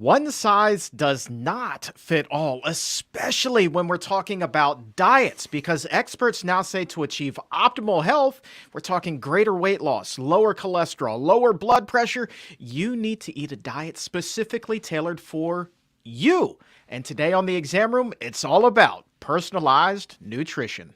One size does not fit all, especially when we're talking about diets, because experts now say to achieve optimal health, we're talking greater weight loss, lower cholesterol, lower blood pressure. You need to eat a diet specifically tailored for you. And today on the exam room, it's all about personalized nutrition.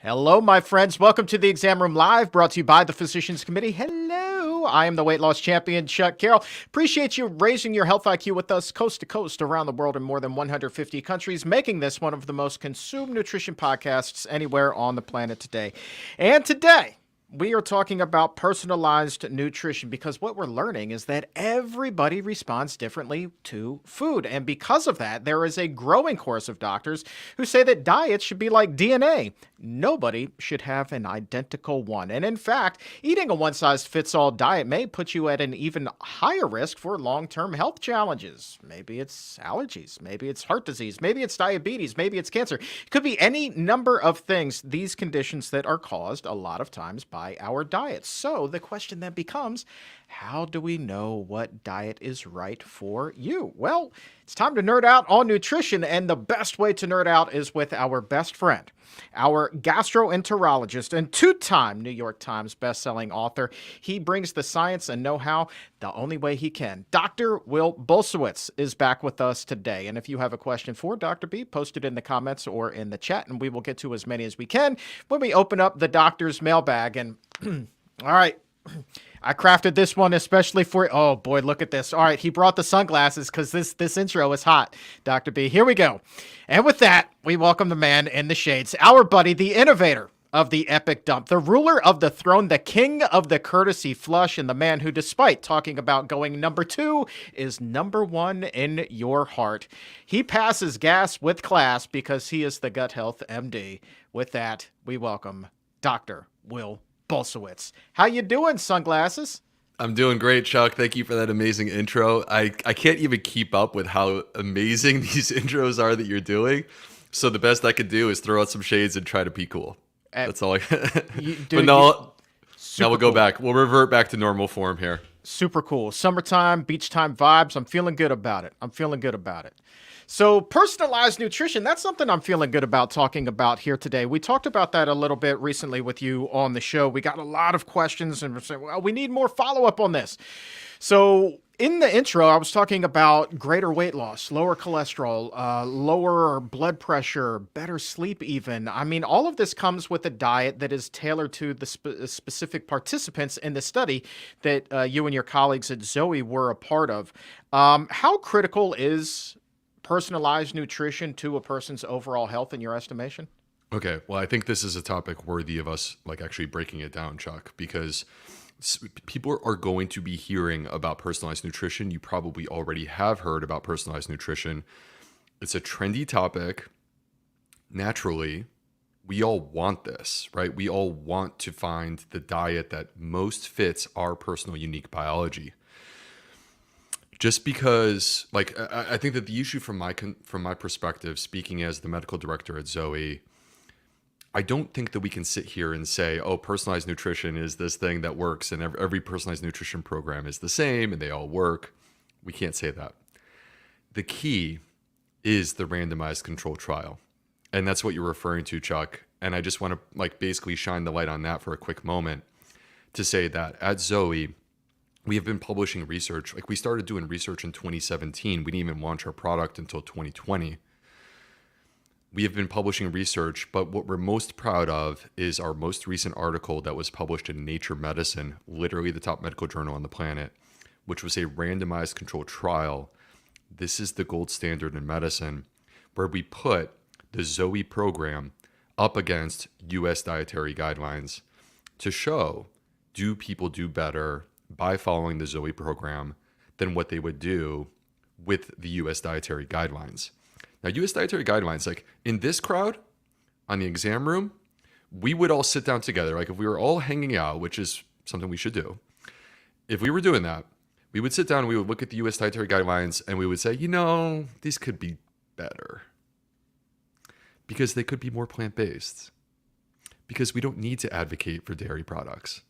Hello, my friends. Welcome to the Exam Room Live, brought to you by the Physicians Committee. Hello. I am the weight loss champion, Chuck Carroll. Appreciate you raising your health IQ with us coast to coast around the world in more than 150 countries, making this one of the most consumed nutrition podcasts anywhere on the planet today. And today, we are talking about personalized nutrition because what we're learning is that everybody responds differently to food. And because of that, there is a growing chorus of doctors who say that diets should be like DNA. Nobody should have an identical one. And in fact, eating a one-size-fits-all diet may put you at an even higher risk for long-term health challenges. Maybe it's allergies, maybe it's heart disease, maybe it's diabetes, maybe it's cancer. It could be any number of things, these conditions that are caused a lot of times by our diets. So the question then becomes, how do we know what diet is right for you? Well, it's time to nerd out on nutrition, and the best way to nerd out is with our best friend, our gastroenterologist and two-time New York Times bestselling author. He brings the science and know-how the only way he can. Dr. Will Bulsiewicz is back with us today, and if you have a question for Dr. B, post it in the comments or in the chat, and we will get to as many as we can when we open up the doctor's mailbag. And all right, I crafted this one especially for, oh boy, look at this. All right, he brought the sunglasses because this intro is hot, Dr. B. Here we go. And with that, we welcome the man in the shades, our buddy, the innovator of the epic dump, the ruler of the throne, the king of the courtesy flush, and the man who, despite talking about going number 2, is number 1 in your heart. He passes gas with class because he is the Gut Health MD. With that, we welcome Dr. Will Bulsiewicz. How you doing, sunglasses? I'm doing great, Chuck. Thank you for that amazing intro. I can't even keep up with how amazing these intros are that you're doing. So the best I could do is throw out some shades and try to be cool. That's all I But now we'll go back. We'll revert back to normal form here. Super cool. Summertime, beach time vibes. I'm feeling good about it. So personalized nutrition, that's something I'm feeling good about talking about here today. We talked about that a little bit recently with you on the show. We got a lot of questions and we're saying, well, we need more follow-up on this. So in the intro, I was talking about greater weight loss, lower cholesterol, lower blood pressure, better sleep even. I mean, all of this comes with a diet that is tailored to the specific participants in the study that you and your colleagues at Zoe were a part of. How critical is personalized nutrition to a person's overall health in your estimation? Okay, well, I think this is a topic worthy of us actually breaking it down, Chuck, because people are going to be hearing about personalized nutrition. You probably already have heard about personalized nutrition. It's a trendy topic. Naturally, we all want this, right? We all want to find the diet that most fits our personal unique biology. Just because, I think that the issue from my perspective, speaking as the medical director at Zoe, I don't think that we can sit here and say, oh, personalized nutrition is this thing that works and every personalized nutrition program is the same and they all work. We can't say that. The key is the randomized control trial. And that's what you're referring to, Chuck. And I just want to basically shine the light on that for a quick moment to say that at Zoe, we have been publishing research. We started doing research in 2017. We didn't even launch our product until 2020. We have been publishing research, but what we're most proud of is our most recent article that was published in Nature Medicine, literally the top medical journal on the planet, which was a randomized controlled trial. This is the gold standard in medicine, where we put the Zoe program up against U.S. dietary guidelines to show, do people do better by following the Zoe program than what they would do with the U.S. dietary guidelines. Now, U.S. dietary guidelines, in this crowd, on the exam room, we would all sit down together. If we were all hanging out, which is something we should do, if we were doing that, we would sit down and we would look at the U.S. dietary guidelines and we would say, these could be better because they could be more plant-based. because we don't need to advocate for dairy products.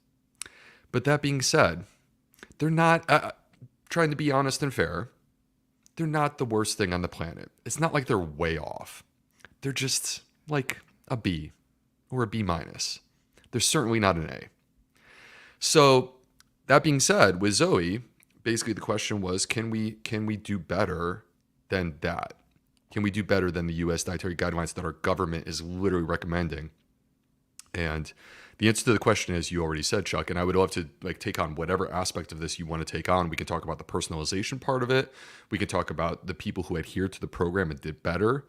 But that being said, they're not, trying to be honest and fair, they're not the worst thing on the planet. It's not like they're way off. They're just like a B or a B minus. They're certainly not an A. So that being said, with Zoe, basically the question was, can we do better than that? Can we do better than the U.S. dietary guidelines that our government is literally recommending? And the answer to the question is, you already said, Chuck, and I would love to take on whatever aspect of this you want to take on. We can talk about the personalization part of it. We can talk about the people who adhered to the program and did better.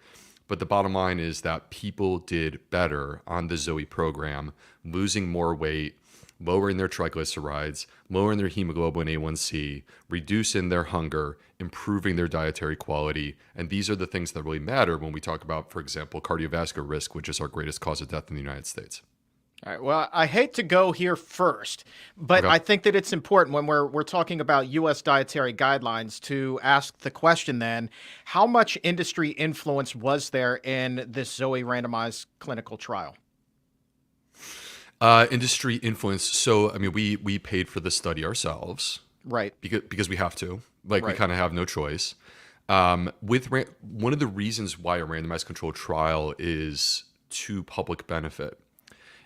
But the bottom line is that people did better on the Zoe program, losing more weight, lowering their triglycerides, lowering their hemoglobin A1C, reducing their hunger, improving their dietary quality. And these are the things that really matter when we talk about, for example, cardiovascular risk, which is our greatest cause of death in the United States. All right. Well, I hate to go here first, but I think that it's important when we're talking about U.S. dietary guidelines to ask the question then, how much industry influence was there in this Zoe randomized clinical trial? Industry influence. So, I mean, we paid for the study ourselves. Right. Because we have to. We Right. kind of have no choice. One of the reasons why a randomized controlled trial is to public benefit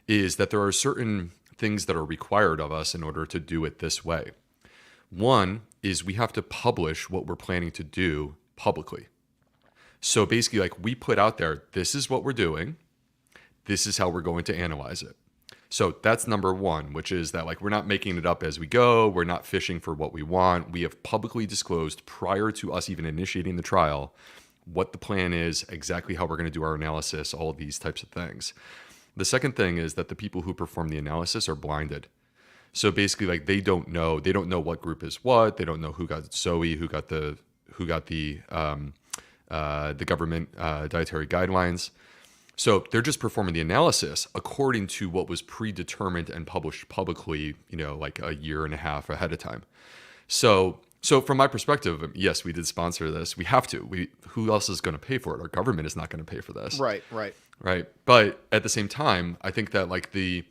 is that there are certain things that are required of us in order to do it this way. One is we have to publish what we're planning to do publicly. So basically, we put out there, this is what we're doing. This is how we're going to analyze it. So that's number one, which is that we're not making it up as we go. We're not fishing for what we want. We have publicly disclosed prior to us even initiating the trial what the plan is, exactly how we're going to do our analysis, all of these types of things. The second thing is that the people who perform the analysis are blinded. So basically, they don't know what group is what. They don't know who got Zoe, who got the government dietary guidelines. So they're just performing the analysis according to what was predetermined and published publicly, a year and a half ahead of time. So from my perspective, yes, we did sponsor this. We have to. Who else is going to pay for it? Our government is not going to pay for this. Right. But at the same time, I think that the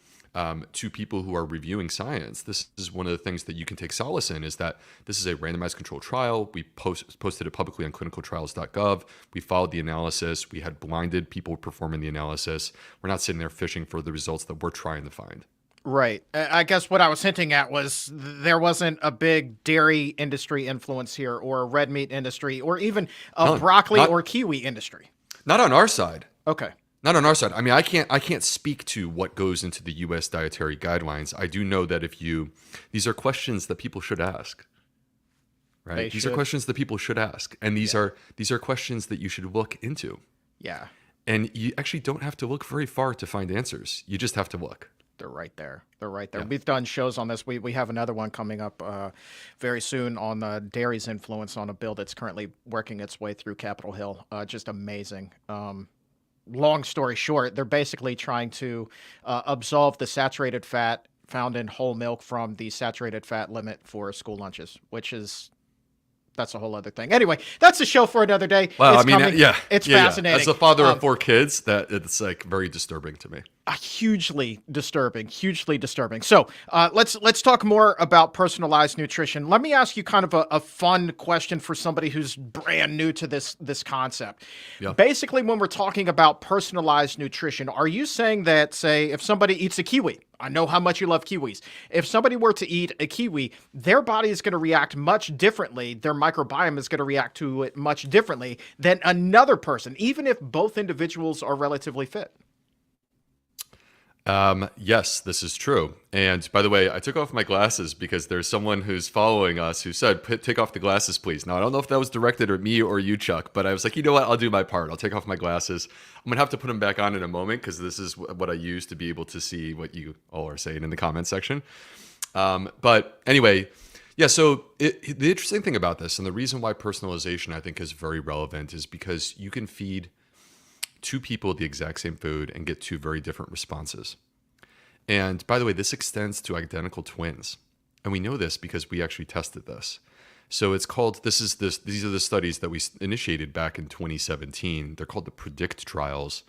to people who are reviewing science, this is one of the things that you can take solace in, is that this is a randomized controlled trial. We posted it publicly on clinicaltrials.gov. We followed the analysis. We had blinded people performing the analysis. We're not sitting there fishing for the results that we're trying to find. Right. I guess what I was hinting at was there wasn't a big dairy industry influence here, or a red meat industry, or even a broccoli or kiwi industry. Not on our side. Okay. Not on our side. I mean, I can't speak to what goes into the U.S. dietary guidelines. I do know that these are questions that people should ask, right? These are questions that people should ask, and these are questions that you should look into. Yeah. And you actually don't have to look very far to find answers. You just have to look. They're right there. Yeah. Yeah. We've done shows on this. We have another one coming up very soon on dairy's influence on a bill that's currently working its way through Capitol Hill. Just amazing. Long story short, they're basically trying to absolve the saturated fat found in whole milk from the saturated fat limit for school lunches, that's a whole other thing. Anyway, that's a show for another day. Well, It's fascinating. As a father of 4 kids, that it's very disturbing to me. Hugely disturbing. So let's talk more about personalized nutrition. Let me ask you kind of a fun question for somebody who's brand new to this concept. Yeah. Basically, when we're talking about personalized nutrition, are you saying that, say, if somebody eats a kiwi, I know how much you love kiwis. If somebody were to eat a kiwi, their body is going to react much differently. Their microbiome is going to react to it much differently than another person, even if both individuals are relatively fit. Yes, this is true. And by the way, I took off my glasses because there's someone who's following us who said, take off the glasses, please. Now, I don't know if that was directed at me or you, Chuck, but I was like, you know what? I'll do my part. I'll take off my glasses. I'm going to have to put them back on in a moment because this is what I use to be able to see what you all are saying in the comment section. But anyway, yeah, so the interesting thing about this, and the reason why personalization I think is very relevant, is because you can feed 2 people the exact same food and get 2 very different responses. And by the way, this extends to identical twins. And we know this because we actually tested this. So it's called, these are the studies that we initiated back in 2017. They're called the PREDICT trials.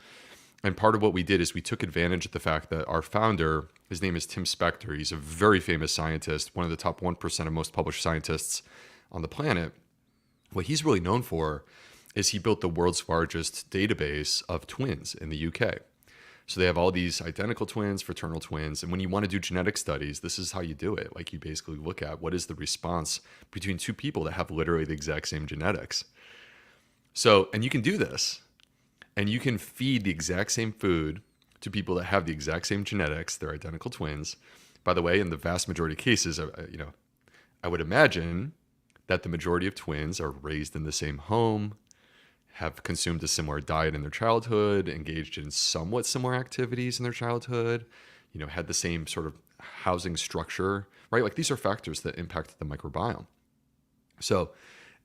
And part of what we did is we took advantage of the fact that our founder, his name is Tim Spector. He's a very famous scientist, one of the top 1% of most published scientists on the planet. What he's really known for is he built the world's largest database of twins in the UK. So they have all these identical twins, fraternal twins. And when you want to do genetic studies, this is how you do it. Like, you basically look at what is the response between two people that have literally the exact same genetics. So, and you can do this, and you can feed the exact same food to people that have the exact same genetics. They're identical twins. By the way, in the vast majority of cases, I would imagine that the majority of twins are raised in the same home, have consumed a similar diet in their childhood, engaged in somewhat similar activities in their childhood, had the same sort of housing structure, right? Like, these are factors that impact the microbiome. So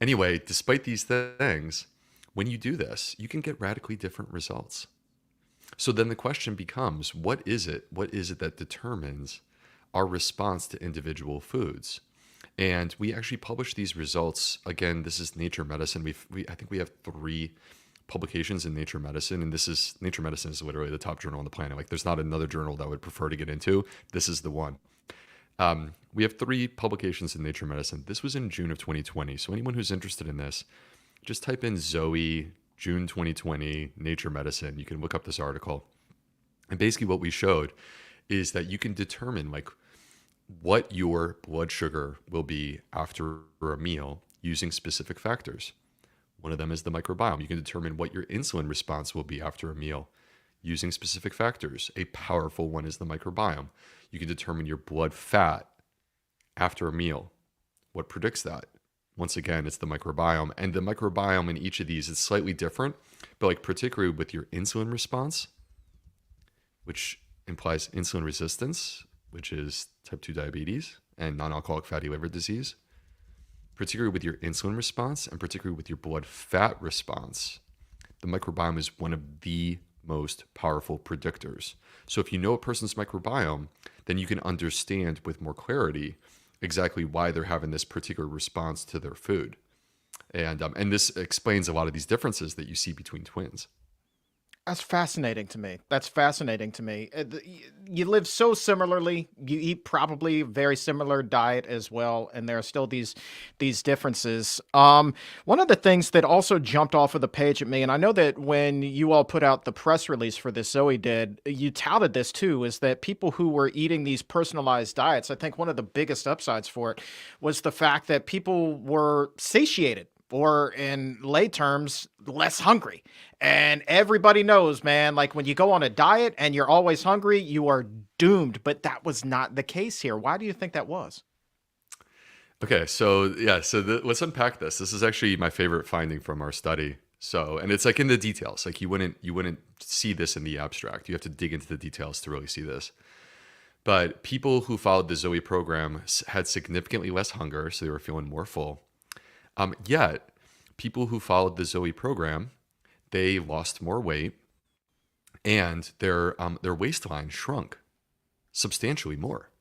anyway, despite these things, when you do this, you can get radically different results. So then the question becomes, what is it that determines our response to individual foods? And we actually publish these results. Again, this is Nature Medicine. I think we have 3 publications in Nature Medicine, and Nature Medicine is literally the top journal on the planet. Like, there's not another journal that I would prefer to get into. This is the one. We have 3 publications in Nature Medicine. This was in June of 2020. So anyone who's interested in this, just type in Zoe, June 2020, Nature Medicine. You can look up this article. And basically what we showed is that you can determine what your blood sugar will be after a meal using specific factors. One of them is the microbiome. You can determine what your insulin response will be after a meal using specific factors. A powerful one is the microbiome. You can determine your blood fat after a meal. What predicts that? Once again, it's the microbiome. And the microbiome in each of these is slightly different, but particularly with your insulin response, which implies insulin resistance, which is type 2 diabetes and non-alcoholic fatty liver disease, particularly with your insulin response and particularly with your blood fat response, the microbiome is one of the most powerful predictors. So if you know a person's microbiome, then you can understand with more clarity exactly why they're having this particular response to their food. And this explains a lot of these differences that you see between twins. That's fascinating to me. You live so similarly. You eat probably a very similar diet as well, and there are still these differences. One of the things that also jumped off of the page at me, and I know that when you all put out the press release for this, Zoe did, you touted this too, is that people who were eating these personalized diets, I think one of the biggest upsides for it was the fact that people were satiated, or in lay terms, less hungry. And everybody knows, man, like, when you go on a diet and you're always hungry, you are doomed. But that was not the case here. Why do you think that was? Okay, so yeah, let's unpack this. This is actually my favorite finding from our study. So, and it's like in the details. Like, you wouldn't see this in the abstract. You have to dig into the details to really see this. But people who followed the Zoe program had significantly less hunger, so they were feeling more full. Yet, people who followed the Zoe program, they lost more weight, and their waistline shrunk substantially more.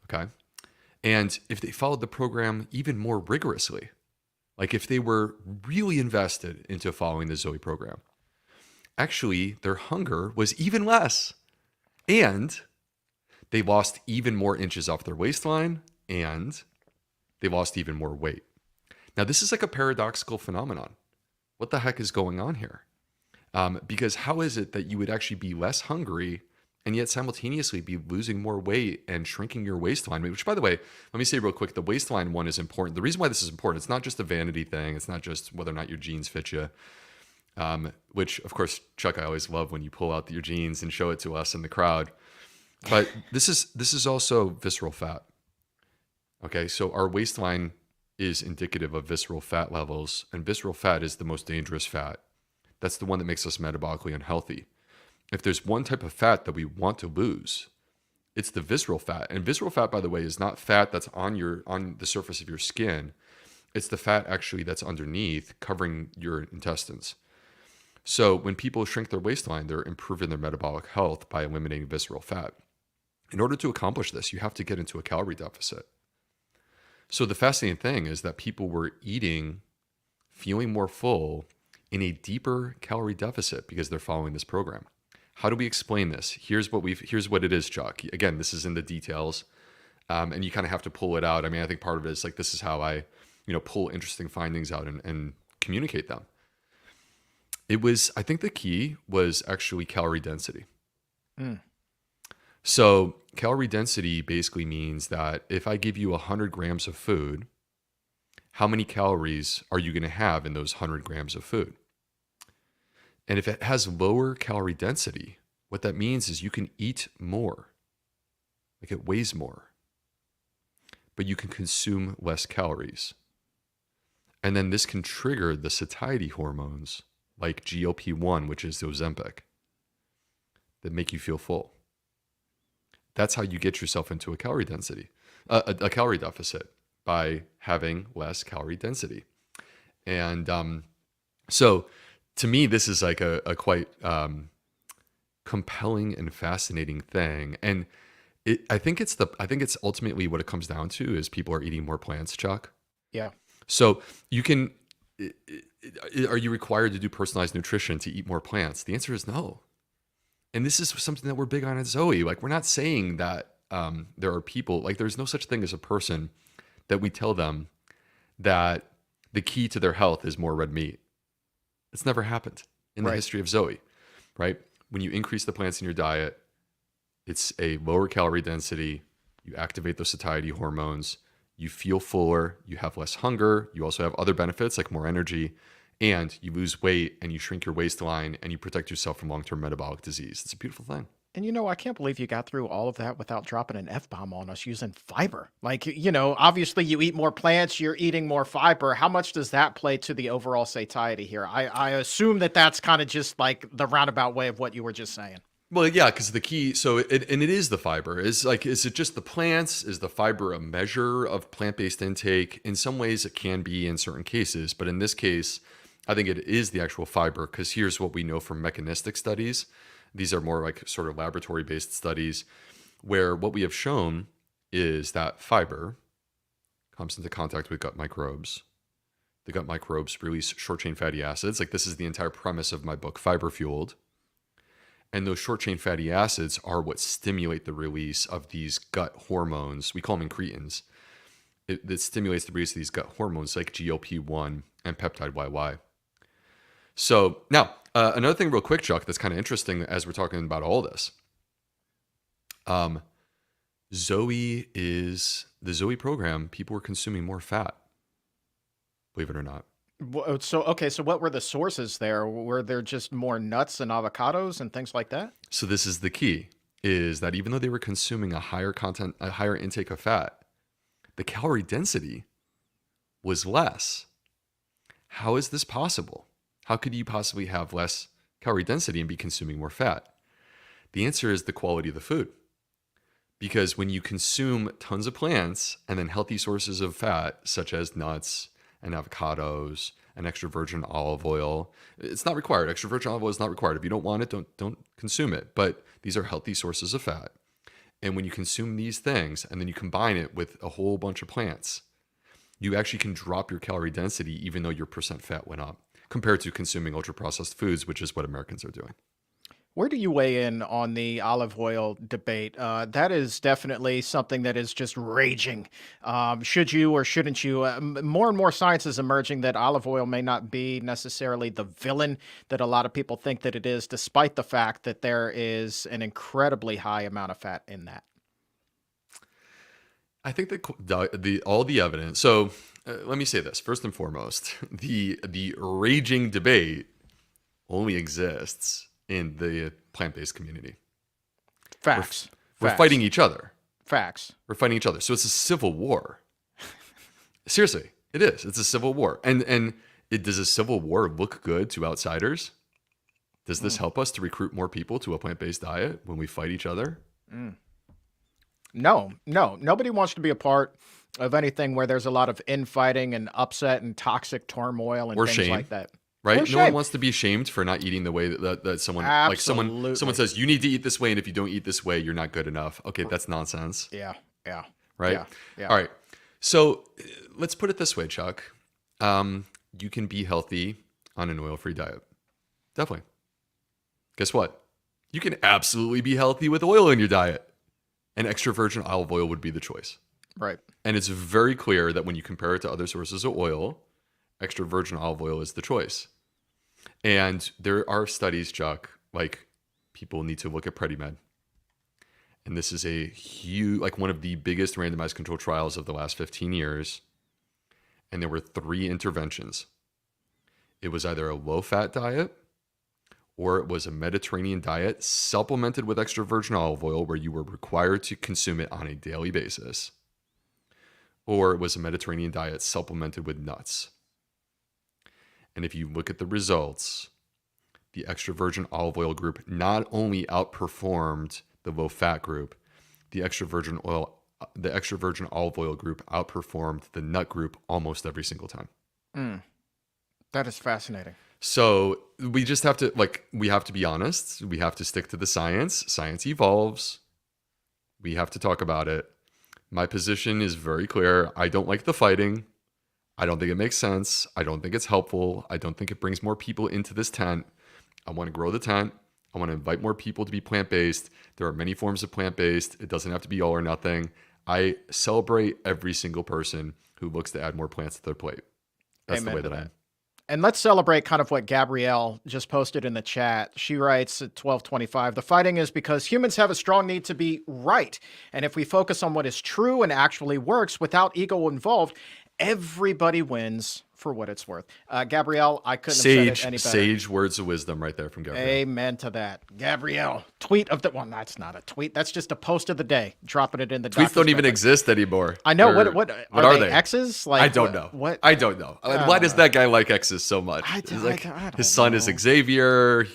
Okay, and if they followed the program even more rigorously, like if they were really invested into following the Zoe program, actually their hunger was even less, and they lost even more inches off their waistline, and they lost even more weight. Now, this is like a paradoxical phenomenon. What the heck is going on here? Because how is it that you would actually be less hungry and yet simultaneously be losing more weight and shrinking your waistline? Which, by the way, let me say real quick, the waistline one is important. The reason why this is important, it's not just a vanity thing. It's not just whether or not your jeans fit you, which, of course, Chuck, I always love when you pull out your jeans and show it to us in the crowd. But this is also visceral fat. Okay, so our waistline is indicative of visceral fat levels, and visceral fat is the most dangerous fat. That's the one that makes us metabolically unhealthy. If there's one type of fat that we want to lose, it's the visceral fat. And visceral fat, by the way, is not fat that's on the surface of your skin. It's the fat actually that's underneath, covering your intestines. So when people shrink their waistline, they're improving their metabolic health by eliminating visceral fat. In order to accomplish this, you have to get into a calorie deficit. So the fascinating thing is that people were eating, feeling more full, in a deeper calorie deficit because they're following this program. How do we explain this? Here's what it is, Chuck. Again, this is in the details, and you kind of have to pull it out. I mean, I think part of it is like, this is how I, pull interesting findings out and communicate them. I think the key was actually calorie density. So calorie density basically means that if I give you 100 grams of food, how many calories are you going to have in those 100 grams of food? And if it has lower calorie density, what that means is you can eat more. Like, it weighs more, but you can consume less calories. And then this can trigger the satiety hormones like GLP-1, which is the Ozempic, that make you feel full. That's how you get yourself into a calorie density, a calorie deficit, by having less calorie density. And so to me, this is like a quite compelling and fascinating thing. And I think it's ultimately what it comes down to is people are eating more plants, Chuck. Yeah. So you can, are you required to do personalized nutrition to eat more plants? The answer is no. And this is something that we're big on at Zoe. Like, we're not saying that there are people, like, there's no such thing as a person that we tell them that the key to their health is more red meat. It's never happened in the history of Zoe, right? When you increase the plants in your diet, it's a lower calorie density. You activate those satiety hormones. You feel fuller. You have less hunger. You also have other benefits like more energy. And you lose weight and you shrink your waistline and you protect yourself from long-term metabolic disease. It's a beautiful thing. And I can't believe you got through all of that without dropping an F-bomb on us using fiber. Like, obviously you eat more plants, you're eating more fiber. How much does that play to the overall satiety here? I assume that that's kind of just like the roundabout way of what you were just saying. Well, yeah, because the key, it is the fiber. Is it just the plants? Is the fiber a measure of plant-based intake? In some ways it can be in certain cases, but in this case, I think it is the actual fiber, because here's what we know from mechanistic studies. These are more like sort of laboratory-based studies, where what we have shown is that fiber comes into contact with gut microbes. The gut microbes release short-chain fatty acids. Like, this is the entire premise of my book, Fiber Fueled. And those short-chain fatty acids are what stimulate the release of these gut hormones. We call them incretins. It stimulates the release of these gut hormones like GLP-1 and peptide YY. So now, another thing real quick, Chuck, that's kind of interesting as we're talking about all this. The Zoe program, people were consuming more fat, believe it or not. So what were the sources there? Were there just more nuts and avocados and things like that? So this is the key, is that even though they were consuming a higher intake of fat, the calorie density was less. How is this possible? How could you possibly have less calorie density and be consuming more fat? The answer is the quality of the food. Because when you consume tons of plants and then healthy sources of fat, such as nuts and avocados and extra virgin olive oil, it's not required. Extra virgin olive oil is not required. If you don't want it, don't consume it. But these are healthy sources of fat. And when you consume these things and then you combine it with a whole bunch of plants, you actually can drop your calorie density even though your percent fat went up, compared to consuming ultra-processed foods, which is what Americans are doing. Where do you weigh in on the olive oil debate? That is definitely something that is just raging. Should you or shouldn't you? More and more science is emerging that olive oil may not be necessarily the villain that a lot of people think that it is, despite the fact that there is an incredibly high amount of fat in that. I think that all the evidence. So let me say this first and foremost: the raging debate only exists in the plant-based community. Facts. We're fighting each other. Facts. We're fighting each other. So it's a civil war. Seriously, it is. It's a civil war. And does a civil war look good to outsiders? Does this help us to recruit more people to a plant-based diet when we fight each other? No. Nobody wants to be a part of anything where there's a lot of infighting and upset and toxic turmoil and or things shame. like that. Right? Or No one wants to be shamed for not eating the way that someone, Absolutely. like someone says, you need to eat this way, and if you don't eat this way, you're not good enough. Okay, that's nonsense. Yeah. Right? Yeah. All right. So let's put it this way, Chuck. You can be healthy on an oil-free diet. Definitely. Guess what? You can absolutely be healthy with oil in your diet. And extra virgin olive oil would be the choice. Right. And it's very clear that when you compare it to other sources of oil, extra virgin olive oil is the choice. And there are studies, Chuck, like people need to look at PrediMed. And this is a huge, like one of the biggest randomized controlled trials of the last 15 years. And there were 3 interventions. It was either a low-fat diet, or it was a Mediterranean diet supplemented with extra virgin olive oil where you were required to consume it on a daily basis, or it was a Mediterranean diet supplemented with nuts. And if you look at the results, the extra virgin olive oil group not only outperformed the low-fat group, the extra virgin olive oil group outperformed the nut group almost every single time. That is fascinating. So we just have to, we have to be honest. We have to stick to the science. Science evolves. We have to talk about it. My position is very clear. I don't like the fighting. I don't think it makes sense. I don't think it's helpful. I don't think it brings more people into this tent. I want to grow the tent. I want to invite more people to be plant-based. There are many forms of plant-based. It doesn't have to be all or nothing. I celebrate every single person who looks to add more plants to their plate. That's Amen the way to that I that. am. And let's celebrate kind of what Gabrielle just posted in the chat. She writes at 1225, the fighting is because humans have a strong need to be right. And if we focus on what is true and actually works without ego involved, everybody wins for what it's worth. Gabrielle, I couldn't have said it any better. Sage words of wisdom right there from Gabrielle. Amen to that. Gabrielle, tweet of the, well, that's not a tweet. That's just a post of the day. Dropping it in the Tweets don't even exist anymore. I know. What are they? X's? I don't know. What? I don't know. Why does that guy like X's so much? I don't his son know. is Xavier.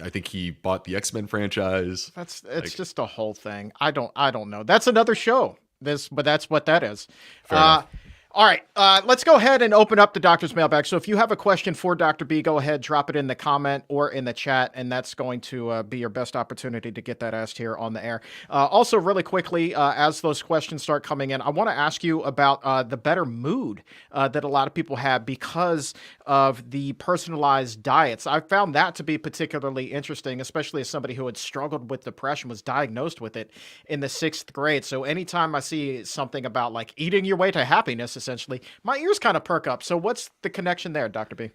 I think he bought the X-Men franchise. It's just a whole thing. I don't know. That's another show. But that's what that is. Fair enough. All right, let's go ahead and open up the doctor's mailbag. So if you have a question for Dr. B, go ahead, drop it in the comment or in the chat, and that's going to be your best opportunity to get that asked here on the air. Also, really quickly, as those questions start coming in, I want to ask you about the better mood that a lot of people have because of the personalized diets. I found that to be particularly interesting, especially as somebody who had struggled with depression, was diagnosed with it in the 6th grade. So anytime I see something about like eating your way to happiness, essentially, my ears kind of perk up. So what's the connection there, Dr. B?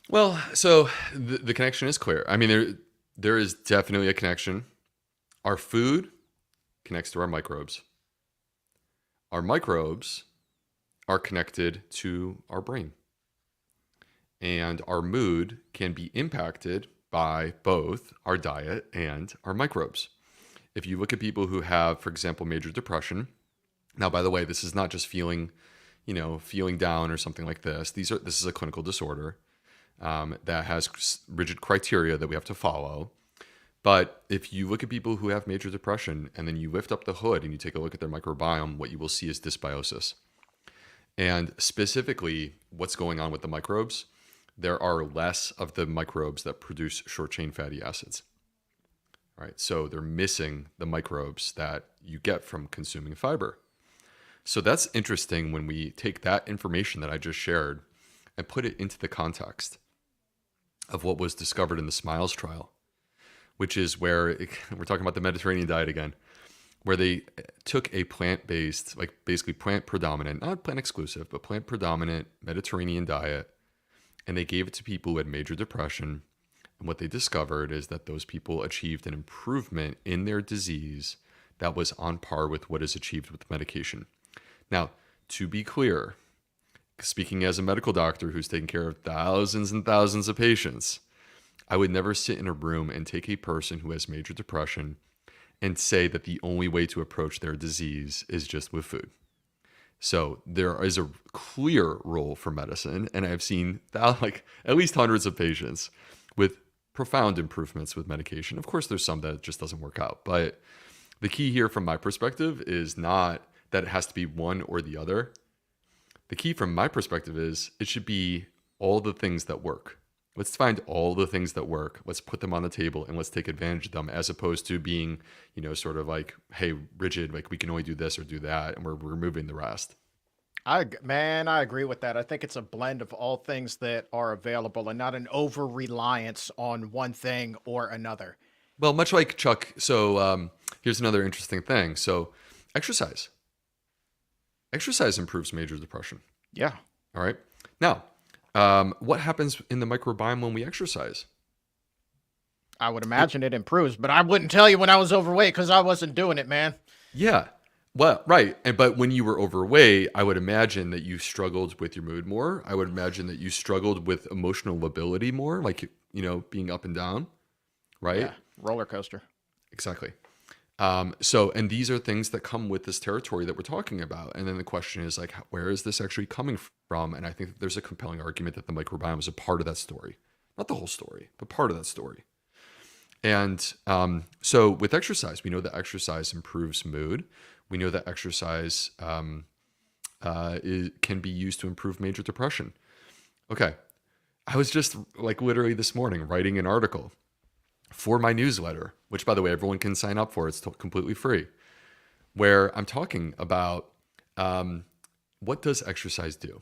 Well, so the connection is clear. I mean, there is definitely a connection. Our food connects to our microbes. Our microbes are connected to our brain. And our mood can be impacted by both our diet and our microbes. If you look at people who have, for example, major depression, now, by the way, this is not just feeling down or something like this. This is a clinical disorder that has rigid criteria that we have to follow. But if you look at people who have major depression and then you lift up the hood and you take a look at their microbiome, what you will see is dysbiosis. And specifically, what's going on with the microbes? There are less of the microbes that produce short-chain fatty acids. All right, so they're missing the microbes that you get from consuming fiber. So that's interesting when we take that information that I just shared and put it into the context of what was discovered in the SMILES trial, which is where we're talking about the Mediterranean diet again, where they took a plant-based, like basically plant predominant, not plant exclusive, but plant predominant Mediterranean diet, and they gave it to people who had major depression. And what they discovered is that those people achieved an improvement in their disease that was on par with what is achieved with medication. Now, to be clear, speaking as a medical doctor who's taken care of thousands and thousands of patients, I would never sit in a room and take a person who has major depression and say that the only way to approach their disease is just with food. So there is a clear role for medicine, and I've seen at least hundreds of patients with profound improvements with medication. Of course, there's some that just doesn't work out, but the key here from my perspective is not that it has to be one or the other. The key from my perspective is it should be all the things that work. Let's find all the things that work. Let's put them on the table and let's take advantage of them, as opposed to being, sort of like, hey, rigid, like we can only do this or do that, and we're removing the rest. I agree with that. I think it's a blend of all things that are available and not an over reliance on one thing or another. Well, much like Chuck, so here's another interesting thing. So exercise. Exercise improves major depression. Yeah. All right. Now, what happens in the microbiome when we exercise? I would imagine it improves, but I wouldn't tell you when I was overweight because I wasn't doing it, man. Yeah. Well, right. But when you were overweight, I would imagine that you struggled with your mood more. I would imagine that you struggled with emotional lability more, like, being up and down, right? Yeah. Roller coaster. Exactly. And these are things that come with this territory that we're talking about. And then the question is like, where is this actually coming from? And I think that there's a compelling argument that the microbiome is a part of that story, not the whole story, but part of that story. And so with exercise, we know that exercise improves mood. We know that exercise can be used to improve major depression. Okay. I was just like literally this morning writing an article for my newsletter, which by the way, everyone can sign up for. It's completely free, where I'm talking about what does exercise do?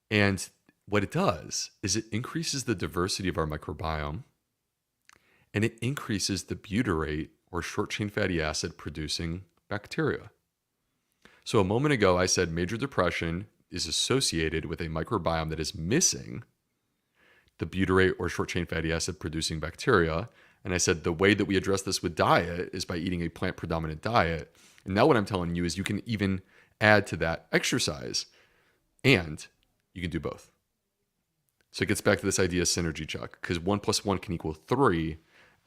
And what it does is it increases the diversity of our microbiome, and it increases the butyrate or short chain fatty acid producing bacteria. So a moment ago, I said major depression is associated with a microbiome that is missing the butyrate or short chain fatty acid producing bacteria. And I said the way that we address this with diet is by eating a plant predominant diet. And now what I'm telling you is you can even add to that exercise, and you can do both. So it gets back to this idea of synergy, Chuck, because 1 + 1 can equal 3.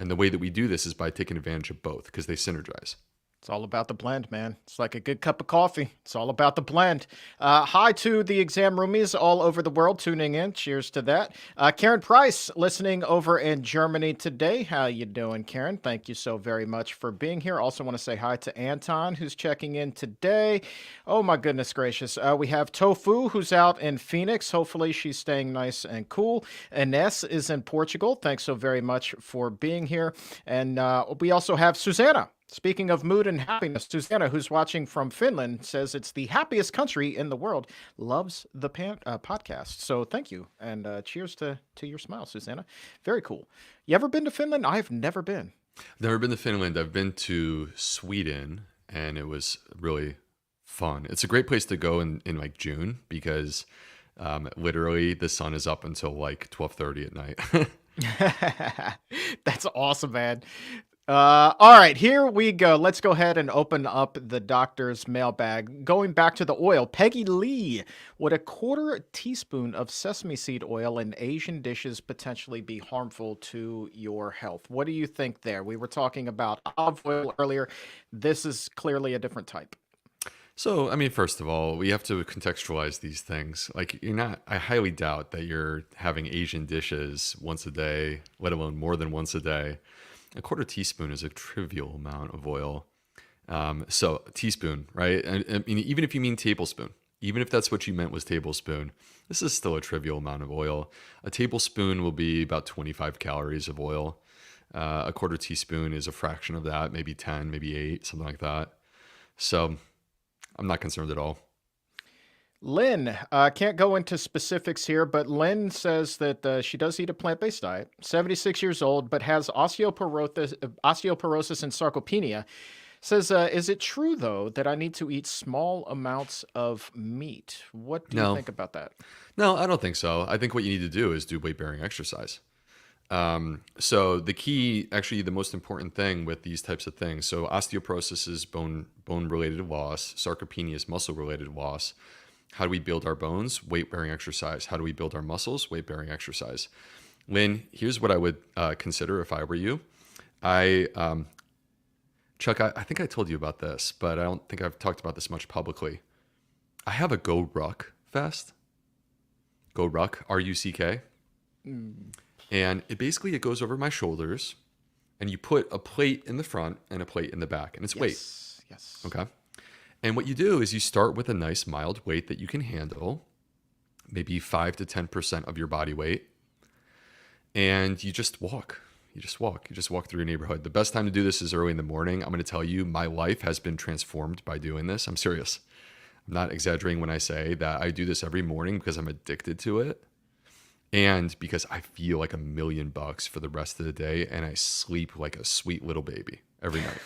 And the way that we do this is by taking advantage of both because they synergize. It's all about the blend, man. It's like a good cup of coffee. It's all about the blend. Hi to the exam roomies all over the world tuning in. Cheers to that. Karen Price listening over in Germany today. How you doing, Karen? Thank you so very much for being here. Also want to say hi to Anton, who's checking in today. Oh, my goodness gracious. We have Tofu, who's out in Phoenix. Hopefully she's staying nice and cool. Ines is in Portugal. Thanks so very much for being here. And we also have Susanna. Speaking of mood and happiness, Susanna, who's watching from Finland, says it's the happiest country in the world, loves the podcast. So thank you, and cheers to your smile, Susanna. Very cool. You ever been to Finland? I've never been. Never been to Finland. I've been to Sweden, and it was really fun. It's a great place to go in like June because literally the sun is up until like 12:30 at night. That's awesome, man. All right, here we go. Let's go ahead and open up the doctor's mailbag. Going back to the oil, Peggy Lee, would a 1/4 teaspoon of sesame seed oil in Asian dishes potentially be harmful to your health? What do you think there? We were talking about olive oil earlier. This is clearly a different type. So, I mean, first of all, we have to contextualize these things. Like, I highly doubt that you're having Asian dishes once a day, let alone more than once a day. A 1/4 teaspoon is a trivial amount of oil. So a teaspoon, right? I mean, even if you mean tablespoon, even if that's what you meant was tablespoon, this is still a trivial amount of oil. A tablespoon will be about 25 calories of oil. A 1/4 teaspoon is a fraction of that, maybe 10, maybe 8, something like that. So I'm not concerned at all. Lynn, can't go into specifics here, but Lynn says that she does eat a plant-based diet, 76 years old, but has osteoporosis and sarcopenia. Says, is it true, though, that I need to eat small amounts of meat? What do you No. think about that? No, I don't think so. I think what you need to do is do weight-bearing exercise. So the key, actually, the most important thing with these types of things, so osteoporosis is bone-related loss, sarcopenia is muscle-related loss. How do we build our bones? Weight-bearing exercise. How do we build our muscles? Weight-bearing exercise. Lynn, here's what I would consider if I were you. Chuck, I think I told you about this, but I don't think I've talked about this much publicly. I have a Go Ruck vest. Go Ruck, R-U-C-K. And it goes over my shoulders, and you put a plate in the front and a plate in the back, and it's weight. Yes. Okay. And what you do is you start with a nice mild weight that you can handle, maybe 5 to 10% of your body weight, and you just walk. You just walk through your neighborhood. The best time to do this is early in the morning. I'm going to tell you, my life has been transformed by doing this. I'm serious. not exaggerating when I say that I do this every morning because I'm addicted to it. And because I feel like $1,000,000 for the rest of the day, and I sleep like a sweet little baby every night.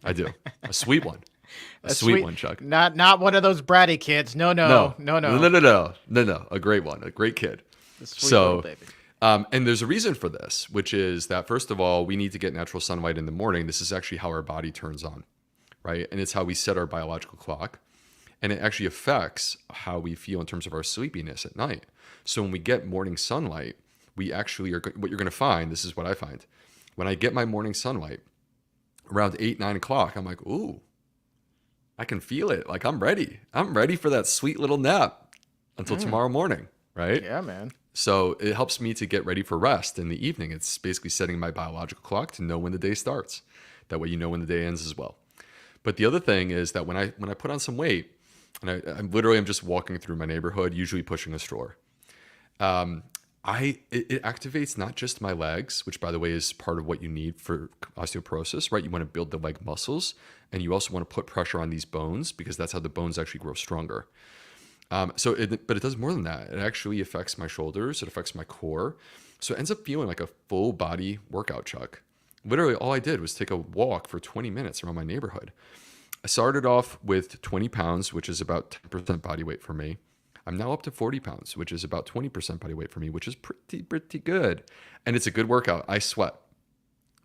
I do. A sweet one. A sweet one, Chuck. Not one of those bratty kids. No. No. A great one. A great kid. The sweet little baby. And there's a reason for this, which is that, first of all, we need to get natural sunlight in the morning. This is actually how our body turns on, right? And it's how we set our biological clock. And it actually affects how we feel in terms of our sleepiness at night. So when we get morning sunlight, we actually are, what you're going to find, this is what I find. When I get my morning sunlight around 8, 9 o'clock, I'm like, ooh, I can feel it. Like, I'm ready. I'm ready for that sweet little nap until tomorrow morning, right? Yeah, man. So it helps me to get ready for rest in the evening. It's basically setting my biological clock to know when the day starts. That way you know when the day ends as well. But the other thing is that when I put on some weight, and I'm just walking through my neighborhood, usually pushing a stroller. It activates not just my legs, which by the way is part of what you need for osteoporosis, right? You want to build the leg muscles, and you also want to put pressure on these bones because that's how the bones actually grow stronger. But it does more than that. It actually affects my shoulders. It affects my core. So it ends up feeling like a full body workout, Chuck. Literally all I did was take a walk for 20 minutes around my neighborhood. I started off with 20 pounds, which is about 10% body weight for me. I'm now up to 40 pounds, which is about 20% body weight for me, which is pretty good. And it's a good workout. I sweat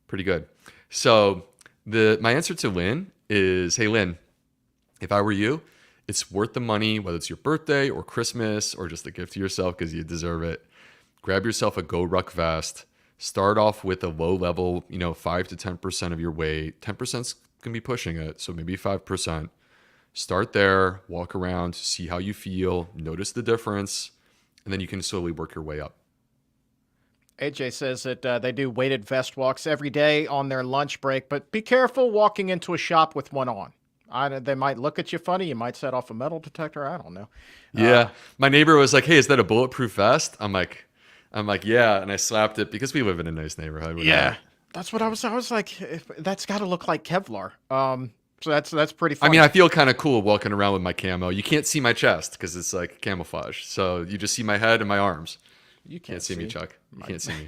pretty good. So my answer to Lynn is, hey, Lynn, if I were you, it's worth the money, whether it's your birthday or Christmas or just a gift to yourself because you deserve it. Grab yourself a Go Ruck vest. Start off with a low level, 5 to 10% of your weight. 10% can be pushing it, so maybe 5%. Start there, walk around, see how you feel, notice the difference, and then you can slowly work your way up. AJ says that they do weighted vest walks every day on their lunch break, but be careful walking into a shop with one on. They might look at you funny. You might set off a metal detector. I don't know. Yeah. My neighbor was like, hey, is that a bulletproof vest? I'm like, yeah. And I slapped it because we live in a nice neighborhood. Yeah. That's what I was like, that's got to look like Kevlar. So that's pretty fun. I mean, I feel kind of cool walking around with my camo. You can't see my chest because it's like camouflage. So you just see my head and my arms. You can't see me, Chuck. You can't see me.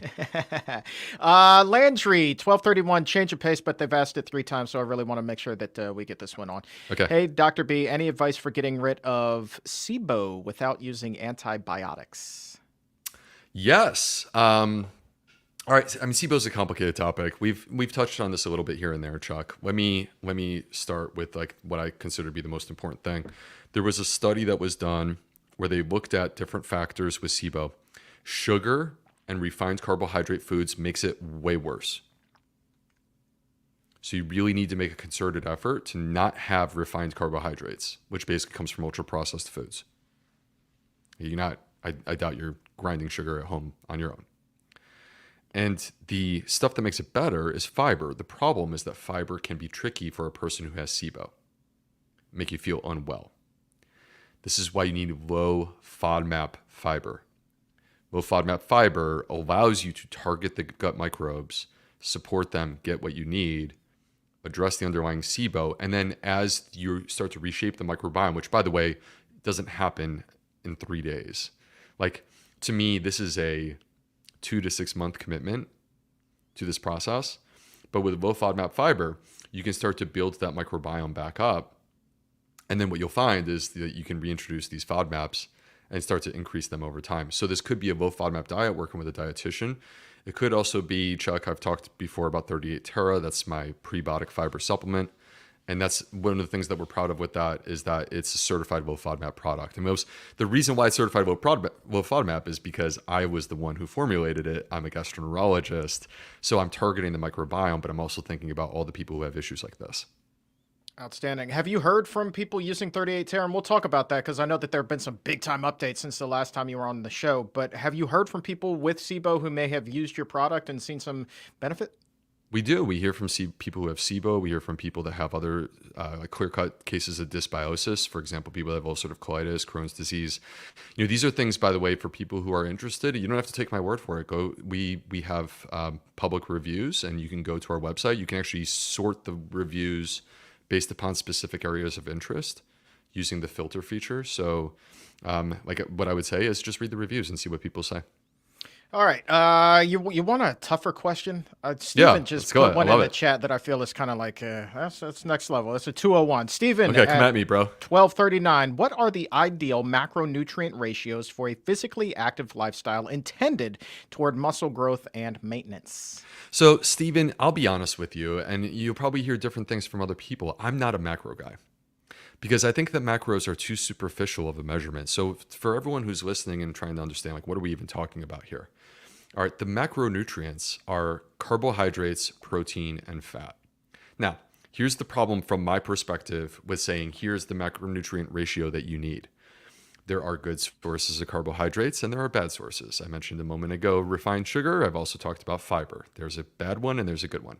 Landry, 1231, change of pace, but they've asked it 3 times, so I really want to make sure that we get this one on. Okay. Hey, Dr. B, any advice for getting rid of SIBO without using antibiotics? Yes. All right. I mean, SIBO is a complicated topic. We've touched on this a little bit here and there, Chuck. Let me start with like what I consider to be the most important thing. There was a study that was done where they looked at different factors with SIBO. Sugar and refined carbohydrate foods makes it way worse. So you really need to make a concerted effort to not have refined carbohydrates, which basically comes from ultra-processed foods. I doubt you're grinding sugar at home on your own. And the stuff that makes it better is fiber. The problem is that fiber can be tricky for a person who has SIBO, make you feel unwell. This is why you need low FODMAP fiber. Low FODMAP fiber allows you to target the gut microbes, support them, get what you need, address the underlying SIBO, and then as you start to reshape the microbiome, which by the way, doesn't happen in 3 days. Like, to me, this is a 2 to 6 month commitment to this process. But with low FODMAP fiber, you can start to build that microbiome back up. And then what you'll find is that you can reintroduce these FODMAPs and start to increase them over time. So this could be a low FODMAP diet working with a dietitian. It could also be, Chuck, I've talked before about 38 Terra. That's my prebiotic fiber supplement. And that's one of the things that we're proud of with that is that it's a certified low FODMAP product. And the reason why it's certified low FODMAP is because I was the one who formulated it. I'm a gastroenterologist. So I'm targeting the microbiome, but I'm also thinking about all the people who have issues like this. Outstanding. Have you heard from people using 38 Terra? And we'll talk about that because I know that there have been some big time updates since the last time you were on the show. But have you heard from people with SIBO who may have used your product and seen some benefit? We do. We hear from people who have SIBO. We hear from people that have other clear-cut cases of dysbiosis. For example, people that have ulcerative colitis, Crohn's disease. These are things, by the way, for people who are interested. You don't have to take my word for it. We have public reviews, and you can go to our website. You can actually sort the reviews based upon specific areas of interest using the filter feature. So like what I would say is just read the reviews and see what people say. All right. You want a tougher question? Yeah, Steven just let's go. put I one love in the it. chat that I feel is kind of like that's next level. It's a 201. Steven Okay, come at at me, bro. 1239. What are the ideal macronutrient ratios for a physically active lifestyle intended toward muscle growth and maintenance? So, Steven, I'll be honest with you, and you'll probably hear different things from other people. I'm not a macro guy because I think that macros are too superficial of a measurement. So, for everyone who's listening and trying to understand, like, what are we even talking about here? All right, the macronutrients are carbohydrates, protein, and fat. Now, here's the problem from my perspective with saying here's the macronutrient ratio that you need. There are good sources of carbohydrates and there are bad sources. I mentioned a moment ago refined sugar. I've also talked about fiber. There's a bad one and there's a good one.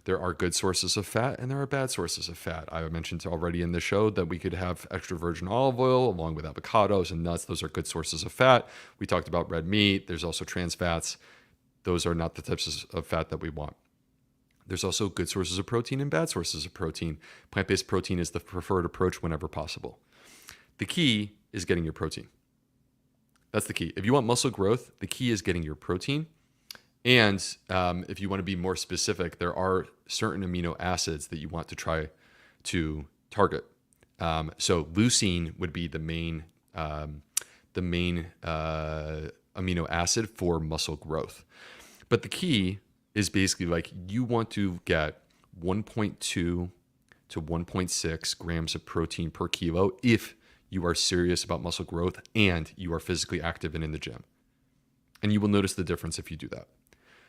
There are good sources of fat and there are bad sources of fat. I mentioned already in the show that we could have extra virgin olive oil along with avocados and nuts. Those are good sources of fat. We talked about red meat. There's also trans fats. Those are not the types of fat that we want. There's also good sources of protein and bad sources of protein. Plant-based protein is the preferred approach whenever possible. The key is getting your protein. That's the key. If you want muscle growth, the key is getting your protein. And if you want to be more specific, there are certain amino acids that you want to try to target. So leucine would be the main amino acid for muscle growth. But the key is basically like you want to get 1.2 to 1.6 grams of protein per kilo if you are serious about muscle growth and you are physically active and in the gym. And you will notice the difference if you do that.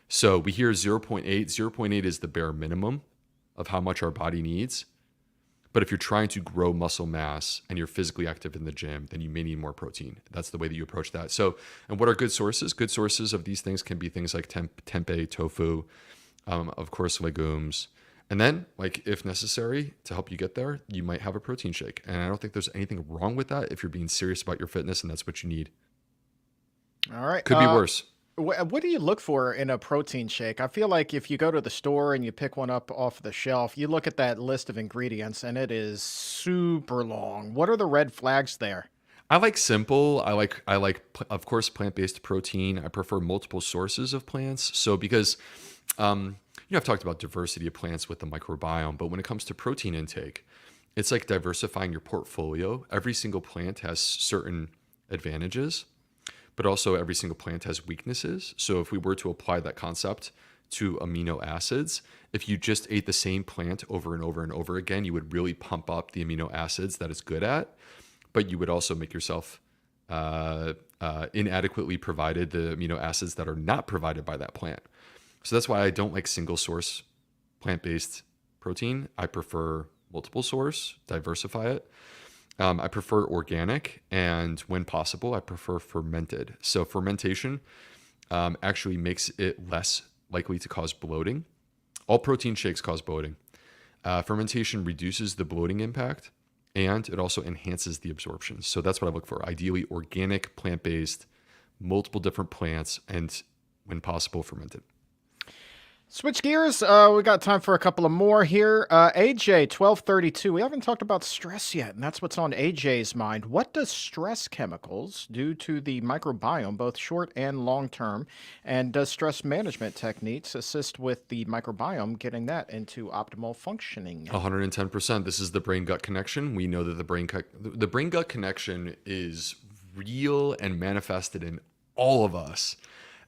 So we hear 0.8. 0.8 is the bare minimum of how much our body needs. But if you're trying to grow muscle mass and you're physically active in the gym, then you may need more protein. That's the way that you approach that. So, and what are good sources? Good sources of these things can be things like tempeh, tofu, of course, legumes. And then, like, if necessary, to help you get there, you might have a protein shake. And I don't think there's anything wrong with that if you're being serious about your fitness and that's what you need. All right. Could be worse. What do you look for in a protein shake? I feel like if you go to the store and you pick one up off the shelf, you look at that list of ingredients and it is super long. What are the red flags there? I like simple. I like, of course, plant-based protein. I prefer multiple sources of plants. So because, I've talked about diversity of plants with the microbiome, but when it comes to protein intake, it's like diversifying your portfolio. Every single plant has certain advantages, but also every single plant has weaknesses. So if we were to apply that concept to amino acids, if you just ate the same plant over and over and over again, you would really pump up the amino acids that it's good at, but you would also make yourself inadequately provided the amino acids that are not provided by that plant. So that's why I don't like single source plant-based protein. I prefer multiple source, diversify it. I prefer organic, and when possible, I prefer fermented. So fermentation actually makes it less likely to cause bloating. All protein shakes cause bloating. Fermentation reduces the bloating impact, and it also enhances the absorption. So that's what I look for. Ideally, organic, plant-based, multiple different plants, and when possible, fermented. Switch gears. We got time for a couple of more here. AJ 1232. We haven't talked about stress yet, and that's what's on AJ's mind. What does stress chemicals do to the microbiome, both short and long term? And does stress management techniques assist with the microbiome getting that into optimal functioning? 110%. This is the brain-gut connection. We know that the brain-gut connection is real and manifested in all of us.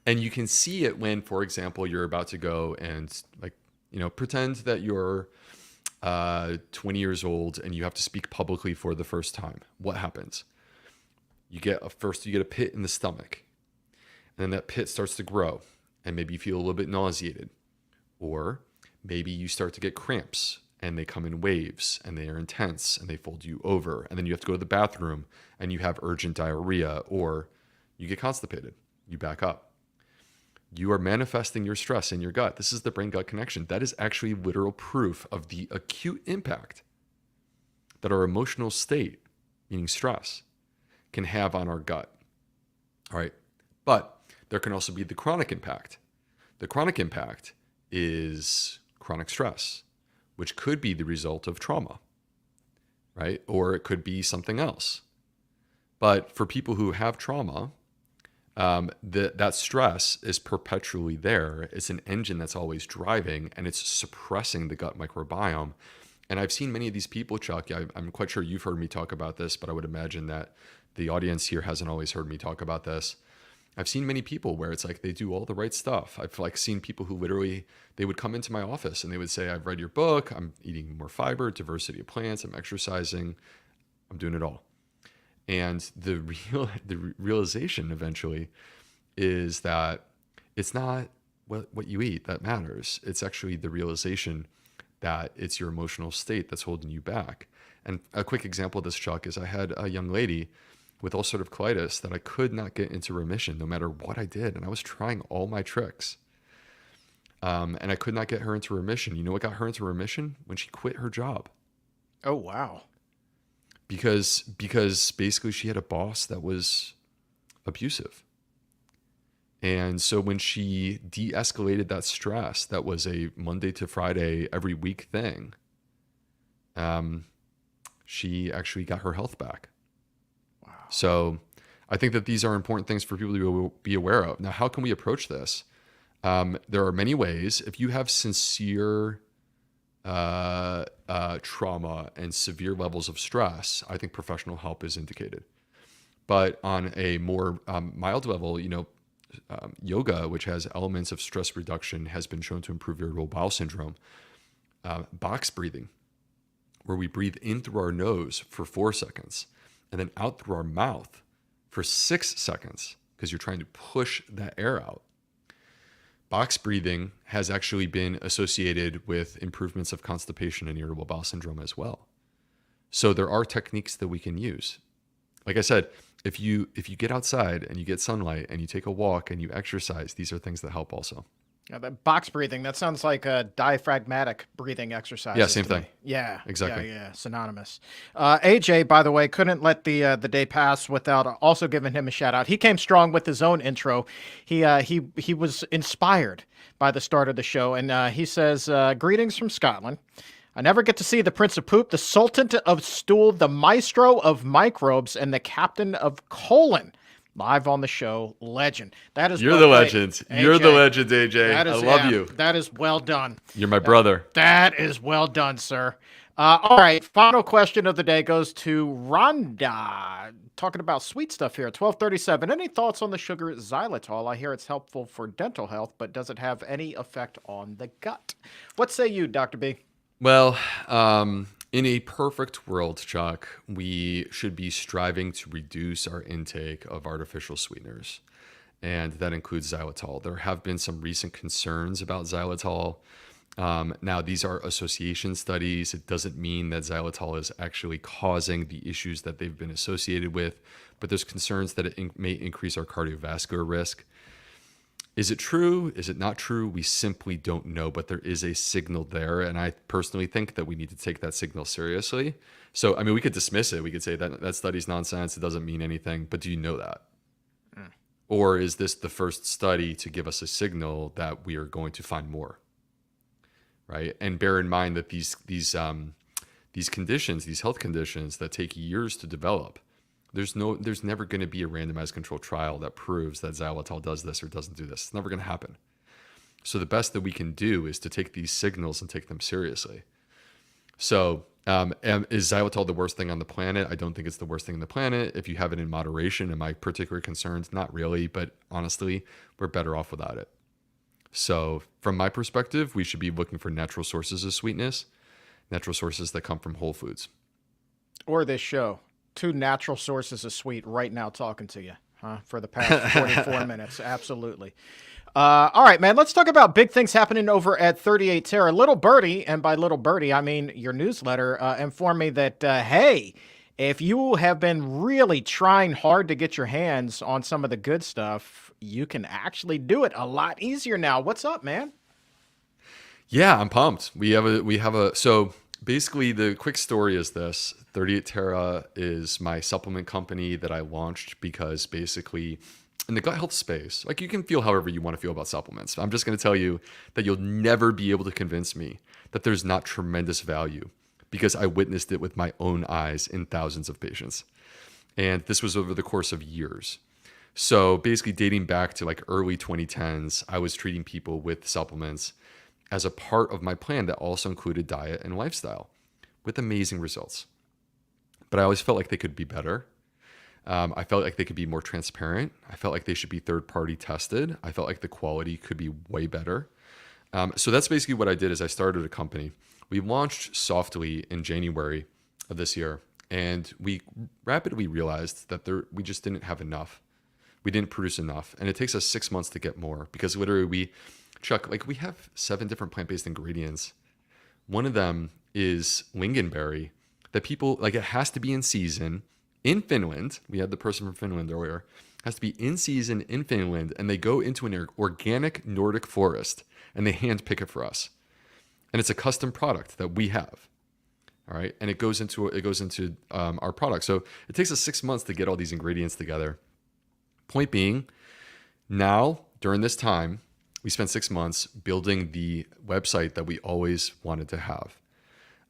And you can see it when, for example, you're about to go and pretend that you're 20 years old and you have to speak publicly for the first time. What happens? You get a pit in the stomach, and then that pit starts to grow, and maybe you feel a little bit nauseated, or maybe you start to get cramps, and they come in waves, and they are intense, and they fold you over, and then you have to go to the bathroom, and you have urgent diarrhea, or you get constipated. You back up. You are manifesting your stress in your gut. This is the brain-gut connection. That is actually literal proof of the acute impact that our emotional state, meaning stress, can have on our gut. All right. But there can also be the chronic impact. The chronic impact is chronic stress, which could be the result of trauma. right? Or it could be something else. But for people who have trauma, that stress is perpetually there. It's an engine that's always driving, and it's suppressing the gut microbiome. And I've seen many of these people, Chuck. I'm quite sure you've heard me talk about this, but I would imagine that the audience here hasn't always heard me talk about this. I've seen many people where it's like they do all the right stuff. I've like seen people who literally, they would come into my office and they would say, I've read your book, I'm eating more fiber, diversity of plants, I'm exercising, I'm doing it all. And the realization eventually is that it's not what you eat that matters. It's actually the realization that it's your emotional state that's holding you back. And a quick example of this, Chuck, is I had a young lady with ulcerative colitis that I could not get into remission no matter what I did. And I was trying all my tricks. And I could not get her into remission. You know what got her into remission? When she quit her job. Oh, wow. Because basically she had a boss that was abusive. And so when she de-escalated that stress, that was a Monday to Friday every week thing, she actually got her health back. Wow. So I think that these are important things for people to be aware of. Now, how can we approach this? There are many ways. If you have sincere trauma and severe levels of stress, I think professional help is indicated. But on a more mild level, yoga, which has elements of stress reduction, has been shown to improve irritable bowel syndrome. Box breathing, where we breathe in through our nose for 4 seconds and then out through our mouth for 6 seconds, because you're trying to push that air out. Box breathing has actually been associated with improvements of constipation and irritable bowel syndrome as well. So there are techniques that we can use. Like I said, if you get outside and you get sunlight and you take a walk and you exercise, these are things that help also. Yeah, that box breathing, that sounds like a diaphragmatic breathing exercise. Yeah, same thing. Yeah, exactly. Yeah, synonymous. AJ, by the way, couldn't let the day pass without also giving him a shout out. He came strong with his own intro. He was inspired by the start of the show, and he says, "Greetings from Scotland. I never get to see the Prince of Poop, the Sultan of Stool, the Maestro of Microbes, and the Captain of Colon. Live on the show, legend." That is You're the legend. AJ. You're the legend, AJ. I love you. That is well done. You're my brother. That is well done, sir. All right, final question of the day goes to Rhonda. Talking about sweet stuff here, 1237. Any thoughts on the sugar xylitol? I hear it's helpful for dental health, but does it have any effect on the gut? What say you, Dr. B? Well, in a perfect world, Chuck, we should be striving to reduce our intake of artificial sweeteners, and that includes xylitol. There have been some recent concerns about xylitol. Now, these are association studies. It doesn't mean that xylitol is actually causing the issues that they've been associated with, but there's concerns that it may increase our cardiovascular risk. Is it true? Is it not true? We simply don't know, but there is a signal there. And I personally think that we need to take that signal seriously. So, I mean, we could dismiss it. We could say that study's nonsense. It doesn't mean anything. But do you know that? Or is this the first study to give us a signal that we are going to find more? Right? And bear in mind that these conditions, these health conditions that take years to develop, there's never going to be a randomized controlled trial that proves that xylitol does this or doesn't do this. It's never going to happen. So the best that we can do is to take these signals and take them seriously. So is xylitol the worst thing on the planet? I don't think it's the worst thing on the planet. If you have it in moderation, am I particularly concerned? Not really, but honestly, we're better off without it. So from my perspective, we should be looking for natural sources of sweetness, natural sources that come from whole foods. Or this show. 2 natural sources of sweet right now talking to you, for the past 44 minutes. Absolutely. All right, man, let's talk about big things happening over at 38 Terra. Little Birdie, and by Little Birdie, I mean your newsletter, informed me that, hey, if you have been really trying hard to get your hands on some of the good stuff, you can actually do it a lot easier now. What's up, man? Yeah, I'm pumped. So basically the quick story is this. 38 Terra is my supplement company that I launched because basically in the gut health space, like you can feel however you want to feel about supplements. I'm just going to tell you that you'll never be able to convince me that there's not tremendous value because I witnessed it with my own eyes in thousands of patients. And this was over the course of years. So basically dating back to like early 2010s, I was treating people with supplements as a part of my plan that also included diet and lifestyle with amazing results. But I always felt like they could be better. I felt like they could be more transparent. I felt like they should be third-party tested. I felt like the quality could be way better. So that's basically what I did is I started a company. We launched softly in January of this year, and we rapidly realized that we just didn't have enough. We didn't produce enough, and it takes us 6 months to get more because literally Chuck, like we have 7 different plant-based ingredients. One of them is lingonberry that people, like it has to be in season in Finland. We had the person from Finland earlier. It has to be in season in Finland, and they go into an organic Nordic forest and they hand pick it for us. And it's a custom product that we have. All right. And it goes into our product. So it takes us 6 months to get all these ingredients together. Point being, now during this time, we spent 6 months building the website that we always wanted to have.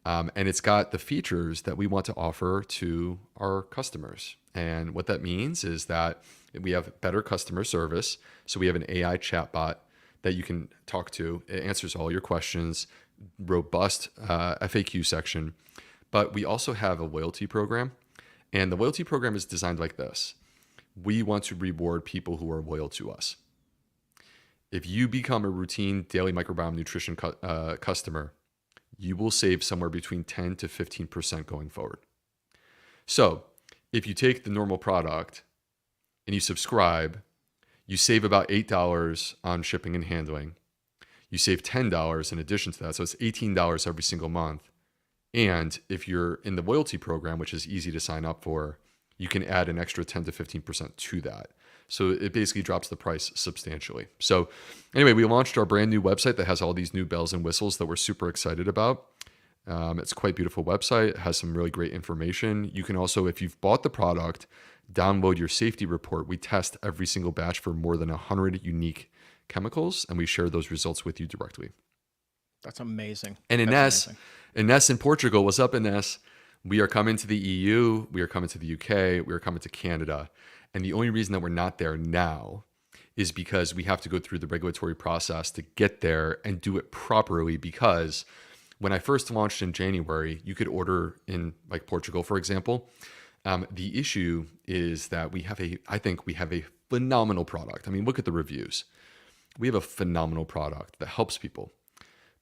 And it's got the features that we want to offer to our customers. And what that means is that we have better customer service. So we have an AI chatbot that you can talk to. It answers all your questions, robust FAQ section. But we also have a loyalty program. And the loyalty program is designed like this. We want to reward people who are loyal to us. If you become a routine daily microbiome nutrition customer, you will save somewhere between 10 to 15% going forward. So if you take the normal product and you subscribe, you save about $8 on shipping and handling. You save $10 in addition to that. So it's $18 every single month. And if you're in the loyalty program, which is easy to sign up for, you can add an extra 10 to 15% to that. So it basically drops the price substantially. So anyway, we launched our brand new website that has all these new bells and whistles that we're super excited about. It's a quite beautiful website. It has some really great information. You can also, if you've bought the product, download your safety report. We test every single batch for more than 100 unique chemicals, and we share those results with you directly. That's amazing. And Ines in Portugal, what's up, Ines? We are coming to the EU. We are coming to the UK. We are coming to Canada. And the only reason that we're not there now is because we have to go through the regulatory process to get there and do it properly. Because when I first launched in January, you could order in like Portugal, for example. The issue is that I think we have a phenomenal product. I mean, look at the reviews. We have a phenomenal product that helps people,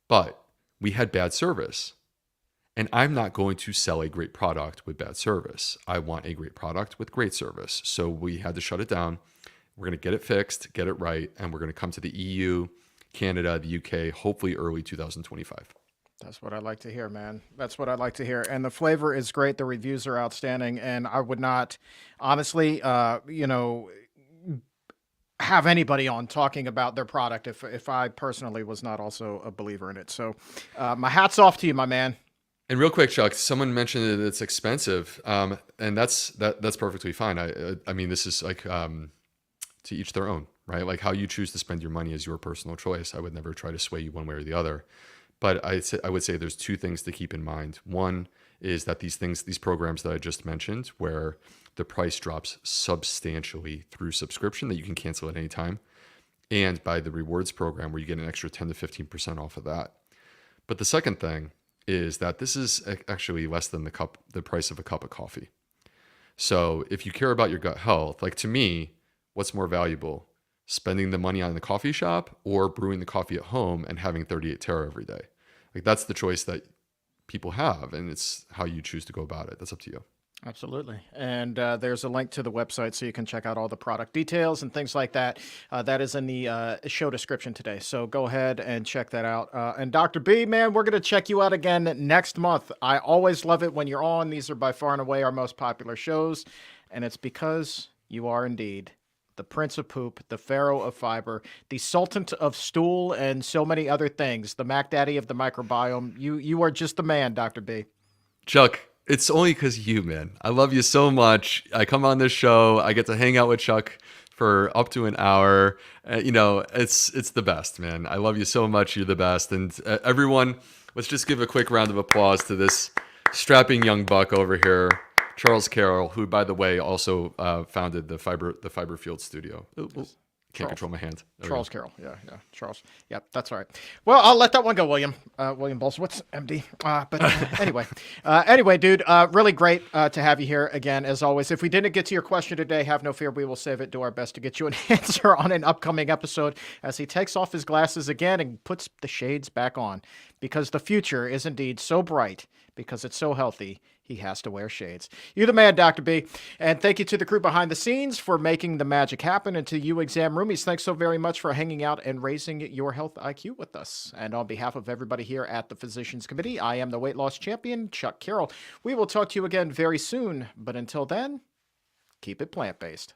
but we had bad service. And I'm not going to sell a great product with bad service. I want a great product with great service. So we had to shut it down. We're going to get it fixed, get it right, and we're going to come to the EU, Canada, the UK, hopefully early 2025. That's what I like to hear, man. That's what I like to hear. And the flavor is great. The reviews are outstanding. And I would not, honestly, have anybody on talking about their product if I personally was not also a believer in it. So my hat's off to you, my man. And real quick, Chuck, someone mentioned that it's expensive, and that's perfectly fine. I mean, this is like to each their own, right? Like how you choose to spend your money is your personal choice. I would never try to sway you one way or the other. But I would say there's 2 things to keep in mind. One is that these programs that I just mentioned, where the price drops substantially through subscription that you can cancel at any time, and by the rewards program where you get an extra 10 to 15% off of that. But the second thing is that this is actually less than the price of a cup of coffee. So if you care about your gut health, like to me, what's more valuable, spending the money on the coffee shop or brewing the coffee at home and having 38 Terra every day? Like that's the choice that people have, and it's how you choose to go about it. That's up to you. Absolutely. And there's a link to the website so you can check out all the product details and things like that. That is in the show description today. So go ahead and check that out. And Dr. B, man, we're going to check you out again next month. I always love it when you're on. These are by far and away our most popular shows. And it's because you are indeed the Prince of Poop, the Pharaoh of Fiber, the Sultan of Stool, and so many other things. The Mac Daddy of the microbiome. You are just the man, Dr. B. Chuck, it's only because you, man. I love you so much. I come on this show. I get to hang out with Chuck for up to an hour. It's the best, man. I love you so much. You're the best. And everyone, let's just give a quick round of applause to this strapping young buck over here, Charles Carroll, who, by the way, also founded the Fiber Field Studio. Ooh, ooh. Can't control my hand. Charles Carroll. Yeah. Charles. Yeah, that's all right. Well, I'll let that one go, William. William Bulsiewicz, MD. Anyway, dude, really great to have you here again, as always. If we didn't get to your question today, have no fear. We will save it. Do our best to get you an answer on an upcoming episode as he takes off his glasses again and puts the shades back on, because the future is indeed so bright, because it's so healthy. He has to wear shades. You're the man, Dr. B. And thank you to the crew behind the scenes for making the magic happen. And to you, exam roomies, thanks so very much for hanging out and raising your health IQ with us. And on behalf of everybody here at the Physicians Committee, I am the weight loss champion, Chuck Carroll. We will talk to you again very soon. But until then, keep it plant-based.